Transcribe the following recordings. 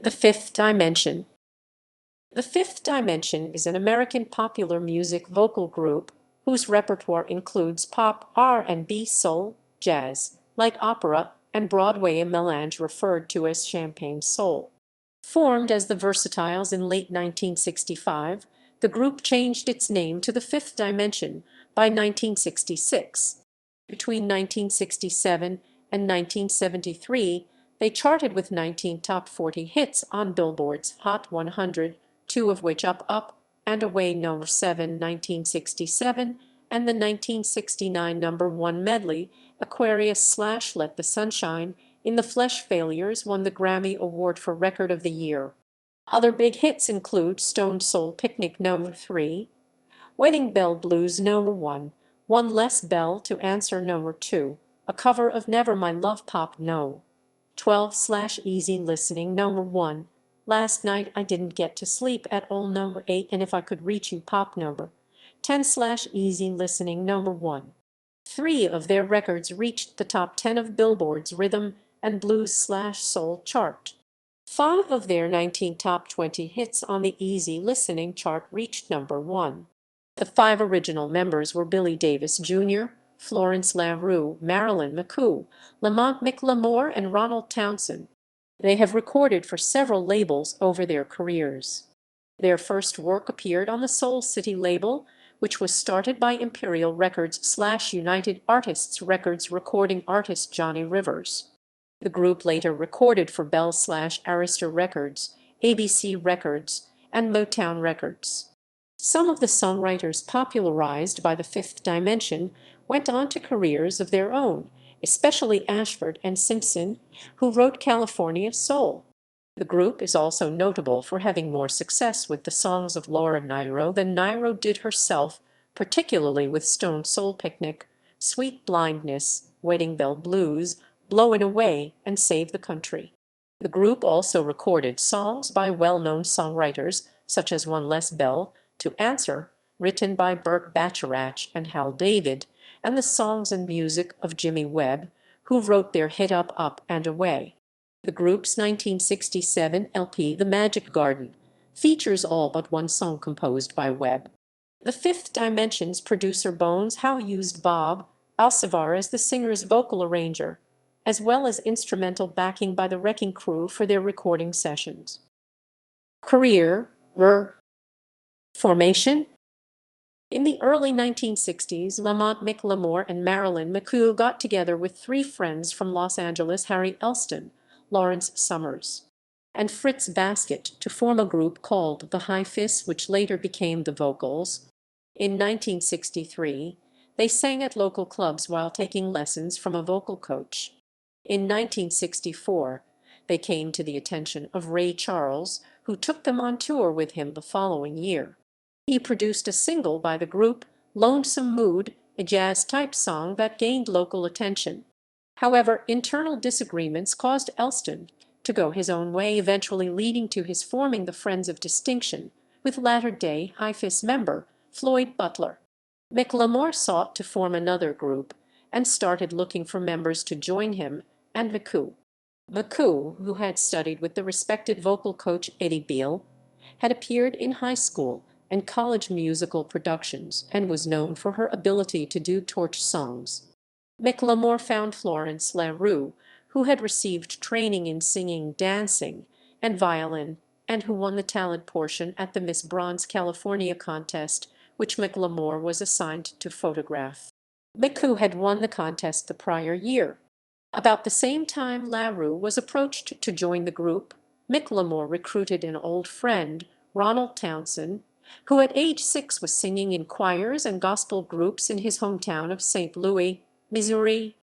The Fifth Dimension. The Fifth Dimension is an American popular music vocal group whose repertoire includes pop, R&B, soul, jazz, light opera, and Broadway melange referred to as champagne soul. Formed as the Versatiles in late 1965, the group changed its name to the Fifth Dimension by 1966. Between 1967 and 1973, they charted with 19 top 40 hits on Billboard's Hot 100, two of which Up Up and Away No. 7 1967, and the 1969 #1 medley Aquarius/Let the Sunshine in the Flesh Failures won the Grammy Award for Record of the Year. Other big hits include Stone Soul Picnic No. 3, Wedding Bell Blues No. 1, One Less Bell to Answer No. 2, a cover of Never My Love Pop No. 12/Easy Listening No. 1, Last Night I Didn't Get to Sleep at All No. 8, and If I Could Reach You Pop No. 10/Easy Listening No. 1. Three of their records reached the top 10 of Billboard's Rhythm and Blues/Soul chart. Five of their 19 top 20 hits on the Easy Listening chart reached #1. The five original members were Billy Davis Jr., Florence LaRue, Marilyn McCoo, Lamont McLemore, and Ronald Townsend. They have recorded for several labels over their careers. Their first work appeared on the Soul City label, which was started by Imperial Records/United Artists Records recording artist Johnny Rivers. The group later recorded for Bell/Arista Records, ABC Records, and Motown Records. Some of the songwriters popularized by the Fifth Dimension went on to careers of their own, especially Ashford and Simpson, who wrote California Soul. The group is also notable for having more success with the songs of Laura Nyro than Nyro did herself, particularly with Stone Soul Picnic, Sweet Blindness, Wedding Bell Blues, Blowin' Away, and Save the Country. The group also recorded songs by well-known songwriters such as One Less Bell to Answer, written by Burt Bacharach and Hal David, and the songs and music of Jimmy Webb, who wrote their hit Up Up and Away. The group's 1967 LP The Magic Garden features all but one song composed by Webb. The Fifth Dimension's producer Bones Howe used Bob Alcivar as the singer's vocal arranger, as well as instrumental backing by the Wrecking Crew for their recording sessions. Career formation. In the early 1960s, Lamont McLemore and Marilyn McCoo got together with three friends from Los Angeles, Harry Elston, Lawrence Summers, and Fritz Basket, to form a group called the Hi-Fis, which later became the Vocals. In 1963, they sang at local clubs while taking lessons from a vocal coach. In 1964, they came to the attention of Ray Charles, who took them on tour with him the following year. He produced a single by the group, Lonesome Mood, a jazz-type song that gained local attention. However, internal disagreements caused Elston to go his own way, eventually leading to his forming the Friends of Distinction with latter-day Hi-Fis member Floyd Butler. McLemore sought to form another group and started looking for members to join him and McCoo. McCoo, who had studied with the respected vocal coach Eddie Beale, had appeared in high school and college musical productions and was known for her ability to do torch songs. McLemore found Florence LaRue, who had received training in singing, dancing, and violin, and who won the talent portion at the Miss Bronze California contest, which McLemore was assigned to photograph. McCoo had won the contest the prior year. About the same time LaRue was approached to join the group, McLemore recruited an old friend, Ronald Townsend, who at age 6 was singing in choirs and gospel groups in his hometown of St. Louis, Missouri.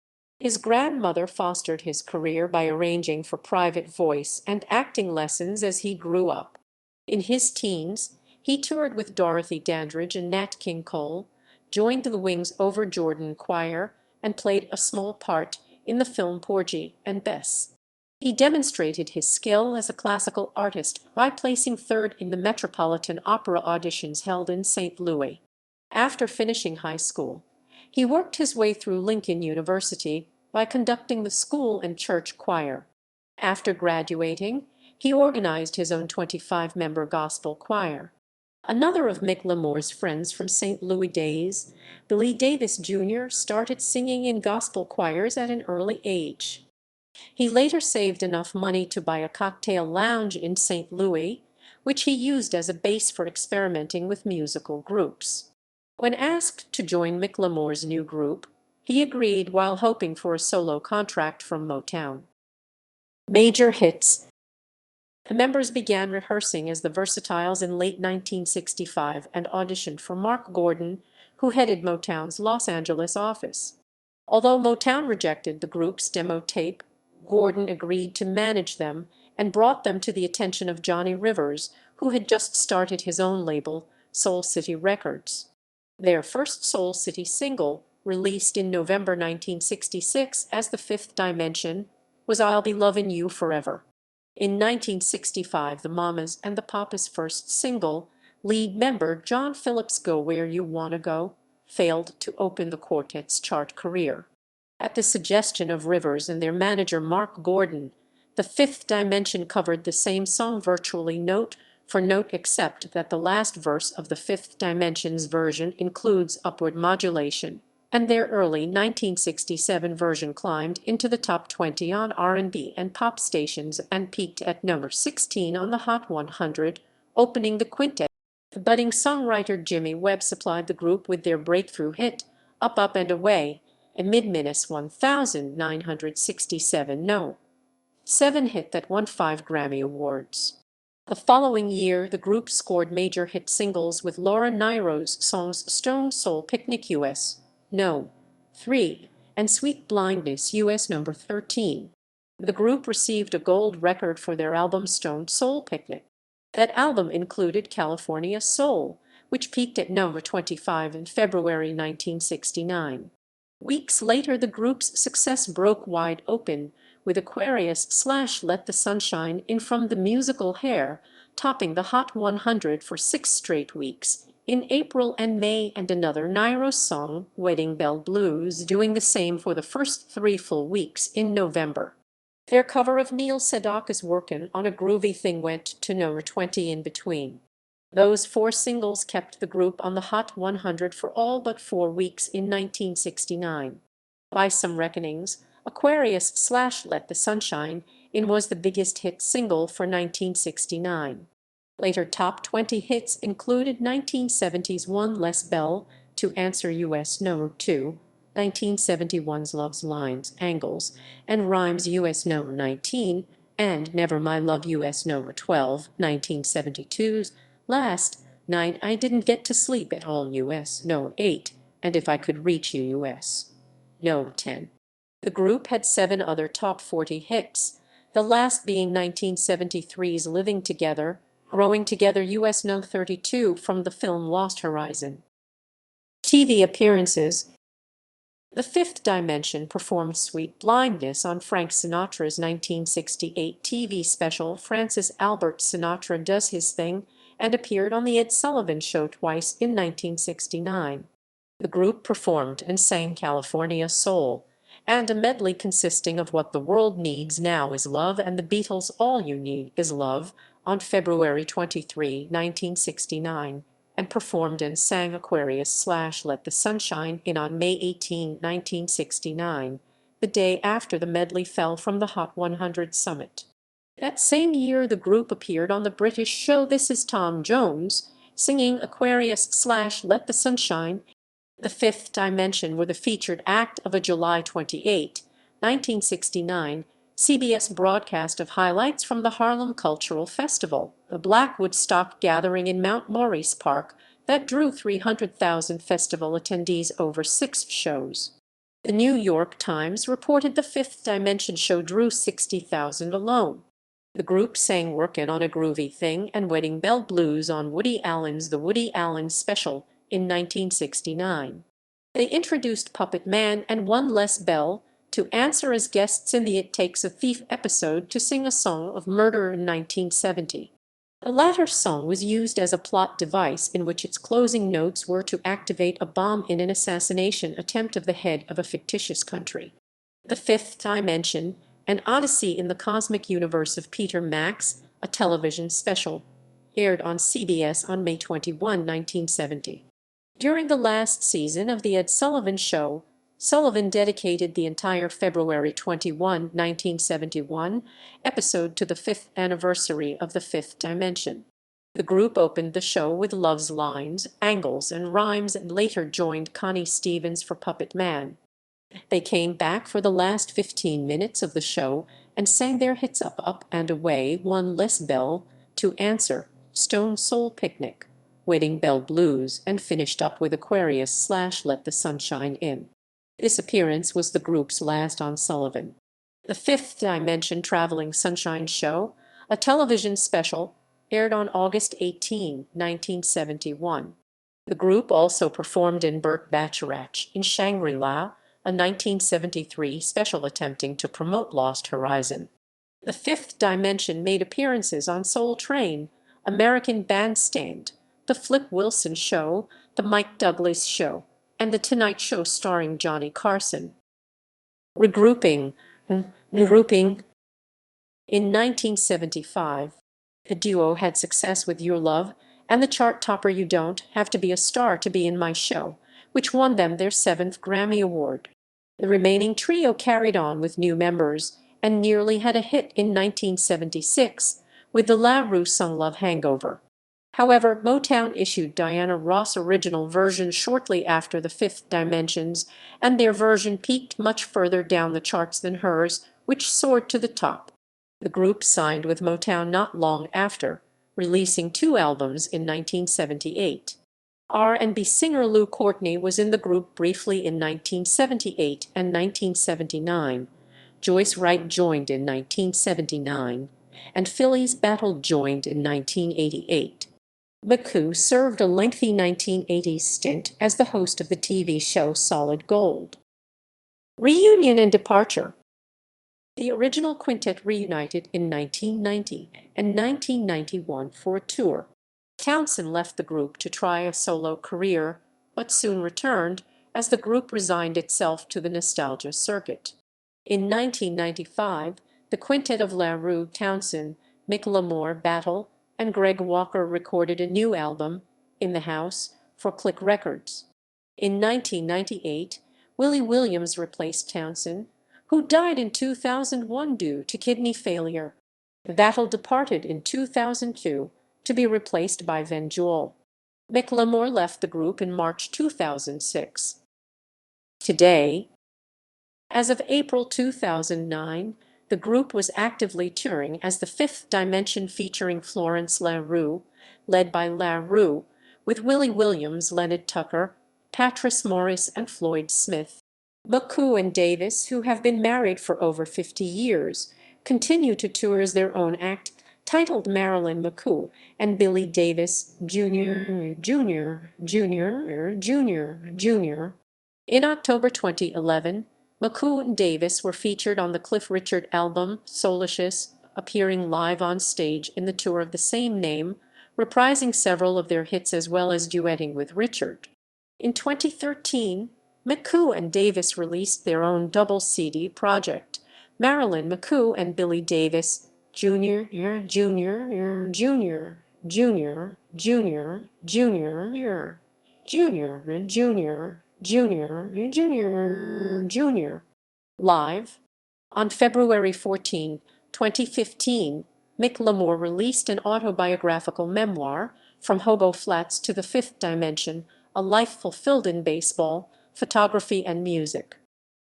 His grandmother fostered his career by arranging for private voice and acting lessons as he grew up. In his teens, he toured with Dorothy Dandridge and Nat King Cole, joined the Wings Over Jordan Choir, and played a small part in the film Porgy and Bess. He demonstrated his skill as a classical artist by placing third in the Metropolitan Opera auditions held in St. Louis. After finishing high school, he worked his way through Lincoln University by conducting the school and church choir. After graduating, He organized his own 25-member gospel choir. Another of Mick friends from St. Louis days, Billy Davis Jr., started singing in gospel choirs at an early age. He later saved enough money to buy a cocktail lounge in St. Louis, which he used as a base for experimenting with musical groups. When asked to join Mick new group, he agreed while hoping for a solo contract from Motown. Major hits. The members began rehearsing as the Versatiles in late 1965 and auditioned for Mark Gordon, who headed Motown's Los Angeles office. Although Motown rejected the group's demo tape, Gordon agreed to manage them and brought them to the attention of Johnny Rivers, who had just started his own label, Soul City Records. Their first Soul City single, released in November 1966 as The Fifth Dimension, was I'll Be Lovin' You Forever. In 1965, the Mamas and the Papas' first single, lead member John Phillips' Go Where You Wanna Go, failed to open the quartet's chart career. At the suggestion of Rivers and their manager Mark Gordon, The Fifth Dimension covered the same song virtually note for note, except that the last verse of The Fifth Dimension's version includes upward modulation, and their early 1967 version climbed into the top 20 on R&B and pop stations and peaked at number 16 on the Hot 100, opening the quintet. The budding songwriter Jimmy Webb supplied the group with their breakthrough hit, Up, Up and Away, a mid-1967 No. 7 hit that won 5 Grammy Awards. The following year, the group scored major hit singles with Laura Nyro's songs Stone Soul Picnic US No. 3 and Sweet Blindness US No. 13. The group received a gold record for their album Stone Soul Picnic. That album included California Soul, which peaked at number 25 in February 1969. Weeks later, the group's success broke wide open, with Aquarius/Let the Sunshine In from the musical Hair topping the Hot 100 for 6 straight weeks in April and May, and another Nyro song, Wedding Bell Blues, doing the same for the first 3 full weeks in November. Their cover of Neil Sedaka's Workin' on a Groovy Thing went to number 20 in between. Those 4 singles kept the group on the Hot 100 for all but 4 weeks in 1969. By some reckonings, Aquarius/Let the Sunshine In was the biggest hit single for 1969. Later top 20 hits included 1970's One Less Bell to Answer US No. 2, 1971's Love's Lines, Angles, and Rhymes US No. 19, and Never My Love US No. 12, 1972's Last Night I Didn't Get to Sleep at All US No. 8, and If I Could Reach You US No. 10. The group had 7 other top 40 hits, the last being 1973's Living Together, Growing Together US No. 32 from the film Lost Horizon. TV appearances. The Fifth Dimension performed Sweet Blindness on Frank Sinatra's 1968 TV special Francis Albert Sinatra Does His Thing, and appeared on The Ed Sullivan Show twice in 1969. The group performed and sang California Soul, and a medley consisting of What the World Needs Now Is Love and the Beatles' All You Need Is Love on February 23, 1969, and performed and sang Aquarius/Let the Sunshine In on May 18, 1969, the day after the medley fell from the Hot 100 summit. That same year, the group appeared on the British show This Is Tom Jones, singing Aquarius/Let the Sunshine. The Fifth Dimension were the featured act of a July 28, 1969, CBS broadcast of highlights from the Harlem Cultural Festival, the Black Woodstock gathering in Mount Maurice Park that drew 300,000 festival attendees over 6 shows. The New York Times reported the Fifth Dimension show drew 60,000 alone. The group sang Workin' on a Groovy Thing and Wedding Bell Blues on Woody Allen's The Woody Allen Special in 1969. They introduced Puppet Man and One Less Bell to answer as guests in the It Takes a Thief episode to sing a song of murder in 1970. The latter song was used as a plot device in which its closing notes were to activate a bomb in an assassination attempt of the head of a fictitious country. The Fifth Dimension, An Odyssey in the Cosmic Universe of Peter Max, a television special, aired on CBS on May 21, 1970. During the last season of The Ed Sullivan Show, Sullivan dedicated the entire February 21, 1971 episode to the fifth anniversary of The Fifth Dimension. The group opened the show with Love's Lines, Angles, and Rhymes and later joined Connie Stevens for Puppet Man. They came back for the last 15 minutes of the show and sang their hits Up, Up and Away, One Less Bell, To Answer, Stone Soul Picnic, Wedding Bell Blues, and finished up with Aquarius / Let the Sunshine In. This appearance was the group's last on Sullivan. The Fifth Dimension Traveling Sunshine Show, a television special, aired on August 18, 1971. The group also performed in Burt Bacharach in Shangri-La, a 1973 special attempting to promote Lost Horizon. The Fifth Dimension made appearances on Soul Train, American Bandstand, The Flip Wilson Show, The Mike Douglas Show, and The Tonight Show starring Johnny Carson. Regrouping. In 1975, the duo had success with Your Love and the chart topper You Don't Have to Be a Star to Be in My Show, which won them their 7th Grammy Award. The remaining trio carried on with new members and nearly had a hit in 1976 with the La Rue-sung Love Hangover. However, Motown issued Diana Ross' original version shortly after The Fifth Dimensions, and their version peaked much further down the charts than hers, which soared to the top. The group signed with Motown not long after, releasing 2 albums in 1978. R&B singer Lou Courtney was in the group briefly in 1978 and 1979. Joyce Wright joined in 1979, and Phyllis Battle joined in 1988. McCoo served a lengthy 1980s stint as the host of the TV show Solid Gold. Reunion and departure. The original quintet reunited in 1990 and 1991 for a tour. Townsend left the group to try a solo career, but soon returned as the group resigned itself to the nostalgia circuit. In 1995, the quintet of La Rue, Townsend, Mick Lamore, Battle, and Greg Walker recorded a new album, In the House, for Click Records. In 1998, Willie Williams replaced Townsend, who died in 2001 due to kidney failure. Battle departed in 2002 to be replaced by Van Joel. Mick Lamore left the group in March 2006. Today, as of April 2009, the group was actively touring as The Fifth Dimension featuring Florence La Rue, led by La Rue, with Willie Williams, Leonard Tucker, Patrice Morris, and Floyd Smith. McCoo and Davis, who have been married for over 50 years, continue to tour as their own act, titled Marilyn McCoo and Billy Davis Jr. In October 2011, McCoo and Davis were featured on the Cliff Richard album Soulicious, appearing live on stage in the tour of the same name, reprising several of their hits as well as duetting with Richard. In 2013, McCoo and Davis released their own double CD project, Marilyn McCoo and Billy Davis Jr. Live. On February 14, 2015, Mick Lamore released an autobiographical memoir, From Hobo Flats to the Fifth Dimension, A Life Fulfilled in Baseball, Photography and Music.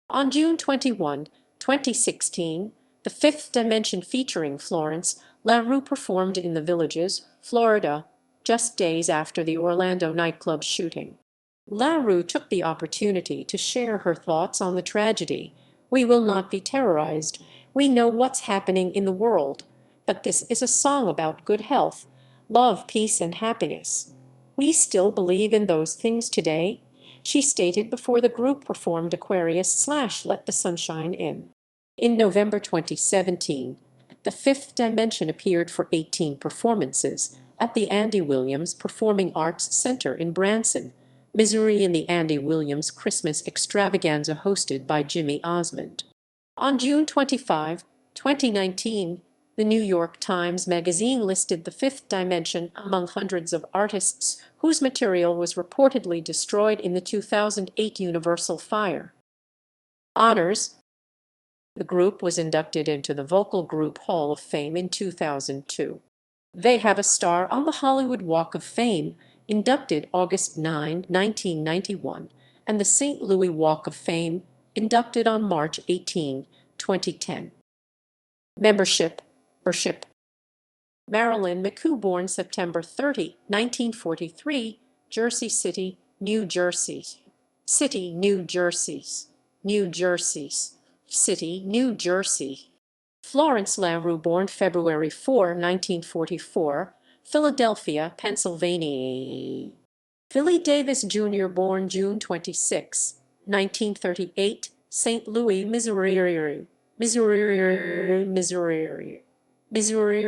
On June 21, 2016, The Fifth Dimension featuring Florence La Rue performed in the Villages, Florida, just days after the Orlando nightclub shooting. La Rue took the opportunity to share her thoughts on the tragedy. We will not be terrorized. We know what's happening in the world, but this is a song about good health, love, peace, and happiness. We still believe in those things today, she stated before the group performed Aquarius / Let the Sunshine In. In November 2017, The Fifth Dimension appeared for 18 performances at the Andy Williams Performing Arts Center in Branson, Missouri in the Andy Williams Christmas Extravaganza hosted by Jimmy Osmond. On June 25, 2019, The New York Times Magazine listed the Fifth Dimension among hundreds of artists whose material was reportedly destroyed in the 2008 Universal fire. Honors. The group was inducted into the Vocal Group Hall of Fame in 2002. They have a star on the Hollywood Walk of Fame, inducted August 9, 1991, and the St. Louis Walk of Fame, inducted on March 18, 2010. Membership. Marilyn McCoo, born September 30, 1943, Jersey City, New Jersey. City, New Jersey. New Jersey. City, New Jersey. Florence LaRue, born February 4, 1944, Philadelphia, Pennsylvania. Philly Davis Jr., born June 26, 1938, St. Louis, Missouri. Missouri, Missouri. Missouri,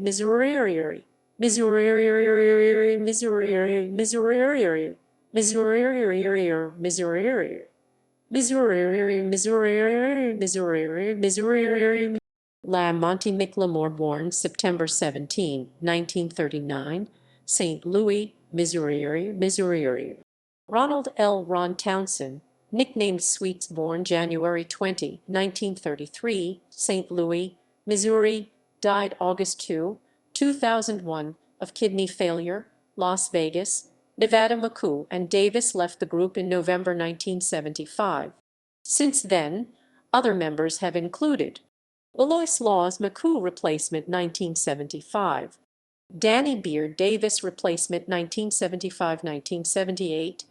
Missouri, Missouri, Missouri, Missouri, Missouri, Missouri. Missouri, Missouri, Missouri, Missouri. Monty McLemore, born September 17, 1939, St. Louis, Missouri, Missouri. Ronald L. Ron Townsend, nicknamed Sweets, born January 20, 1933, St. Louis, Missouri, died August 2, 2001, of kidney failure, Las Vegas, Nevada. McCoo and Davis left the group in November 1975. Since then, other members have included Eloise Laws McCoo, replacement 1975, Danny Beard Davis, replacement 1975-1978,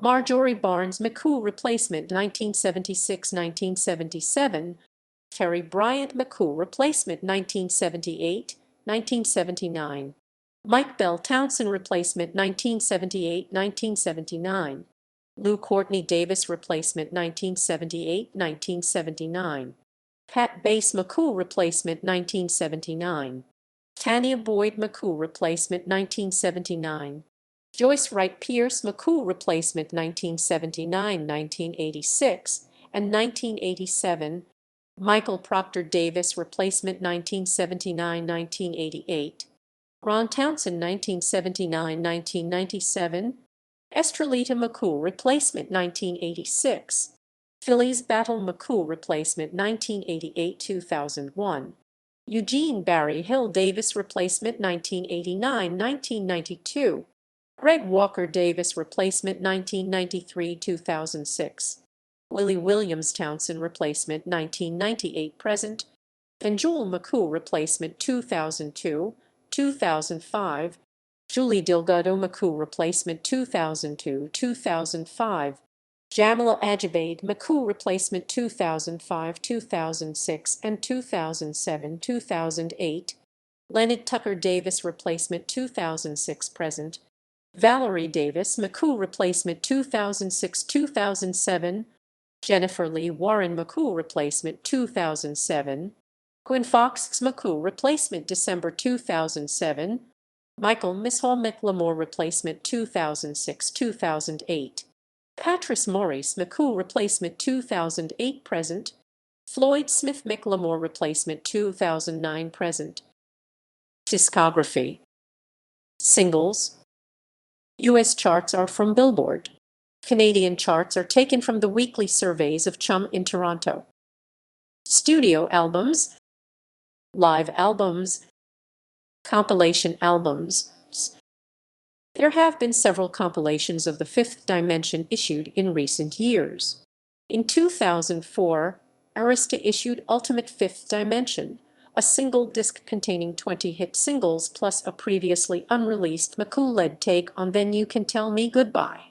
Marjorie Barnes McCoo, replacement 1976-1977, Terry Bryant McCoo, replacement 1978-1979, Mike Bell Townsend, replacement 1978-1979, Lou Courtney Davis, replacement 1978-1979, Pat Bass McCoo, replacement 1979, Tanya Boyd McCoo, replacement 1979, Joyce Wright Pierce McCoo, replacement 1979, 1986, and 1987, Michael Proctor Davis, replacement 1979-1988, Ron Townsend 1979-1997, Estrelita McCoo, replacement 1986, Phillies Battle McCoo, replacement 1988-2001, Eugene Barry Hill Davis, replacement 1989-1992, Greg Walker Davis, replacement 1993-2006, Willie Williams Townsend, replacement 1998-present, and Joel McCoo, replacement 2002-2005, Julie Delgado McCoo, replacement 2002-2005, Jamila Ajibade McCoo, replacement 2005-2006 and 2007-2008, Leonard Tucker Davis, replacement 2006-present, Valerie Davis McCoo, replacement 2006-2007, Jennifer Lee Warren McCoo, replacement 2007, Gwen Fox McCoo, replacement December 2007, Michael Miss Hall McLemore, replacement 2006-2008, Patrice Maurice McCoo, replacement 2008-present, Floyd Smith McLemore, replacement 2009-present. Discography. Singles. U.S. charts are from Billboard. Canadian charts are taken from the weekly surveys of Chum in Toronto. Studio albums. Live albums. Compilation albums. There have been several compilations of the Fifth Dimension issued in recent years. In 2004, Arista issued Ultimate Fifth Dimension, a single disc containing 20 hit singles plus a previously unreleased McCoo-led take on Then You Can Tell Me Goodbye.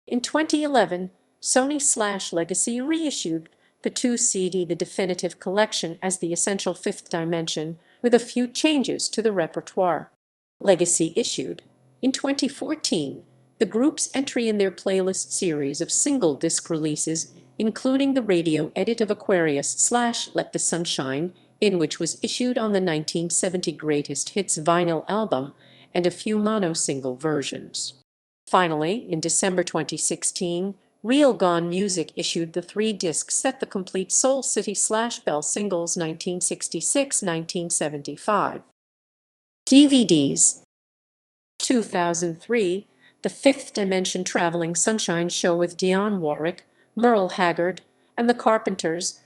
In 2011, Sony/Legacy reissued the 2-CD The Definitive Collection as the Essential Fifth Dimension, with a few changes to the repertoire. Legacy issued, in 2014, the group's entry in their playlist series of single disc releases, including the radio edit of Aquarius/Let the Sun Shine, in which was issued on the 1970 Greatest Hits vinyl album, and a few mono single versions. Finally, in December 2016, Real Gone Music issued the three-disc set The Complete Soul City/Bell Singles 1966-1975. DVDs. 2003, The Fifth Dimension Traveling Sunshine Show with Dionne Warwick, Merle Haggard, and the Carpenters